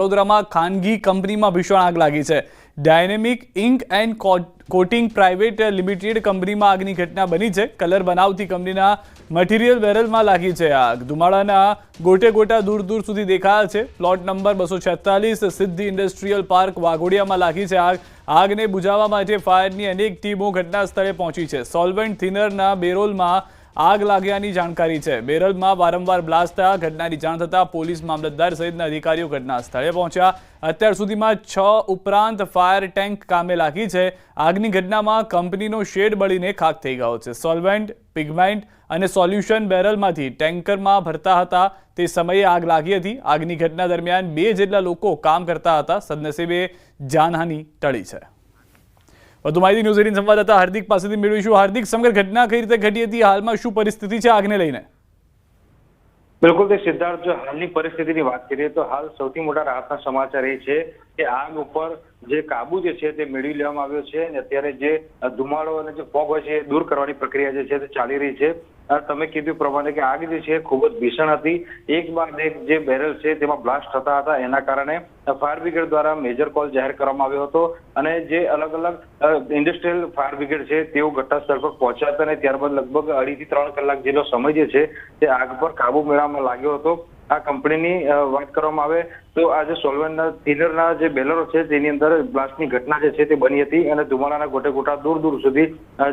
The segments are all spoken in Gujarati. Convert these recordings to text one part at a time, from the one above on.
વડોદરામાં ખાનગી કંપનીમાં ભીષણ આગ લાગી છે। Dynamic ink and coating private limited કંપનીમાં આગની ઘટના બની છે। કલર બનાવતી કંપનીના મટીરિયલ બેરલમાં લાગી છે આગ। ધુમાડાના ગોટે ગોટા દૂર દૂર સુધી દેખાયા છે। પ્લોટ નંબર 246 સિદ્ધિ ઇન્ડસ્ટ્રીયલ પાર્ક વાઘોડિયામાં લાગી છે આગ। આગને બુઝાવવા માટે ફાયરની અનેક ટીમો ઘટના સ્થળે પહોંચી છે। સોલ્વન્ટ થિનરના બેરલમાં આગ લાગ્યાની જાણકારી છે। બેરલમાં વારંવાર બ્લાસ્ટ થયા। ઘટનાની જાણ થતાં પોલીસ મામલતદાર સહિતના અધિકારીઓ ઘટના સ્થળે પહોંચ્યા। અત્યાર સુધીમાં 6 ઉપરાંત ફાયર ટેન્ક કામે લાગી છે। આગની ઘટનામાં કંપનીનો શેડ બળીને ખાખ થઈ ગયો છે। સોલ્વેન્ટ, પિગમેન્ટ અને સોલ્યુશન બેરલમાંથી ટેન્કરમાં ભરતા હતા તે સમયે આગ લાગી હતી। આગની ઘટના દરમિયાન 2 જેટલા લોકો કામ કરતા હતા। સદનસીબે જાનહાનિ ટળી છે। વધુ માહિતી ન્યૂઝ 18 સંવાદદાતા હાર્દિક પાસેથી મેળવીશું। હાર્દિક, સમગ્ર ઘટના કઈ રીતે ઘટી હતી? હાલમાં શું પરિસ્થિતિ છે આગને લઈને? બિલકુલ તે સિદ્ધાર્થ, જો હાલની પરિસ્થિતિની વાત કરીએ તો હાલ સૌથી મોટા રાહતના સમાચાર એ છે કે આગ ઉપર જે કાબુ જે છે તે મેળવી લેવામાં આવ્યો છે અને અત્યારે જે ધુમાડો અને જે ફોગ હોય છે એ દૂર કરવાની પ્રક્રિયા જે છે તે ચાલી રહી છે। તમે કીધું પ્રમાણે કે આગ જે છે ખૂબ જ ભીષણ હતી। એક બાદ એક જે બેરલ છે તેમાં બ્લાસ્ટ થતા હતા। એના કારણે ફાયર બ્રિગેડ દ્વારા મેજર કોલ જાહેર કરવામાં આવ્યો હતો અને જે અલગ અલગ ઇન્ડસ્ટ્રીયલ ફાયર બ્રિગેડ છે તેઓ ઘટના સ્થળ પર પહોંચ્યા હતા અને ત્યારબાદ લગભગ 2 થી 3 કલાક જેટલો સમય જે છે તે આગ પર કાબુ મેળવવામાં લાગ્યો હતો। આ કંપનીની વાત કરવામાં આવે તો આ જે સોલ્વન્ટના થિનરના જે બેલરો છે તેની અંદર બ્લાસ્ટની ઘટના જે છે તે બની હતી અને ધુમાડાના ગોટે ગોટા દૂર દૂર સુધી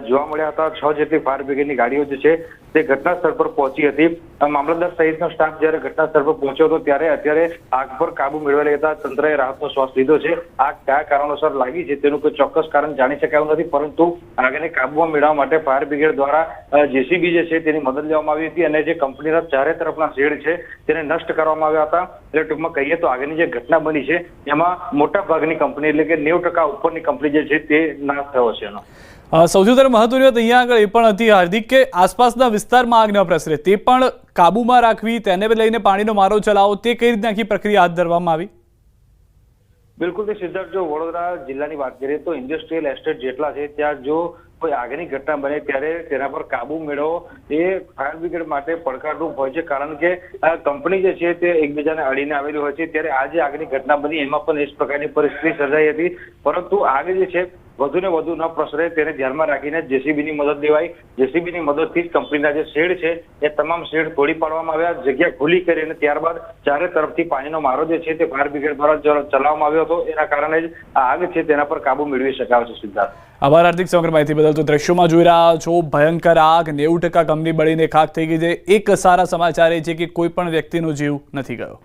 જોવા મળ્યા હતા। 6 જેટલી ફાયર બ્રિગેડની ગાડીઓ જે છે તે ઘટના સ્થળ પર પહોંચી હતી। મામલતદાર સહિતનો સ્ટાફ જ્યારે ઘટના સ્થળ પર પહોંચ્યો હતો ત્યારે અત્યારે આગ પર કાબુ મેળવી લેતા તંત્રએ રાહતનો શ્વાસ લીધો છે। આગ કયા કારણોસર લાગી છે તેનું કોઈ ચોક્કસ કારણ જાણી શકાયું નથી, પરંતુ આગને કાબુમાં મેળવવા માટે ફાયર બ્રિગેડ દ્વારા જેસીબી જે છે તેની મદદ લેવામાં આવી હતી અને જે કંપનીના ચારે તરફના શેડ છે તેને નષ્ટ કરવામાં આવ્યા હતા। એટલે ટૂંકમાં કહીએ તો આગની જે ઘટના બની છે એમાં મોટા ભાગની કંપની એટલે કે 90% ઉપરની કંપની જે છે તે નાશ થયો છે એનો। સૌથી વધારે મહત્વની વાત અહીંયા આગળ એ પણ હતી હાર્દિક કે આસપાસના વિસ્તારમાં આગ ન પ્રસરે તે પણ કાબુમાં રાખવી, તેને લઈને પાણીનો મારો ચલાવો, તે કઈ રીતે આખી પ્રક્રિયા હાથ ધરવામાં આવી? બિલકુલ તે સિદ્ધાર્થ, જો વડોદરા જિલ્લાની વાત કરીએ તો ઇન્ડસ્ટ્રીયલ એસ્ટેટ જેટલા છે ત્યાં જો કોઈ આગની ઘટના બને ત્યારે તેના પર કાબુ મેળવવો એ ફાયર બ્રિગેડ માટે પડકારરૂપ હોય છે, કારણ કે આ કંપની જે છે તે એકબીજાને અડીને આવેલી હોય છે। ત્યારે આ જે આગની ઘટના બની એમાં પણ એ જ પ્રકારની પરિસ્થિતિ સર્જાઈ હતી, પરંતુ આગ જે છે વધુ ને વધુ ન પ્રસરે તેને ધ્યાનમાં રાખીને જેસીબીની મદદ લેવાઈ। જેસીબીની મદદથી જ કંપનીના જે શેડ છે એ તમામ શેડ તોડી પાડવામાં આવ્યા, જગ્યા ખુલ્લી કરીને ત્યારબાદ ચારે તરફથી પાણીનો મારો જે છે તે ફાયર બ્રિગેડ દ્વારા ચલાવવામાં આવ્યો હતો। એના કારણે જ આ આગ છે તેના પર કાબુ મેળવી શકાયો છે। સિદ્ધાર્થ, આભાર હાર્દિક સમગ્ર માહિતી બદલ। તો દ્રશ્યોમાં જોઈ રહ્યા છો ભયંકર આગ, 90% કંપની બળીને ખાખ થઈ ગઈ છે। એક સારા સમાચાર એ છે કે કોઈ પણ વ્યક્તિનો જીવ નથી ગયો।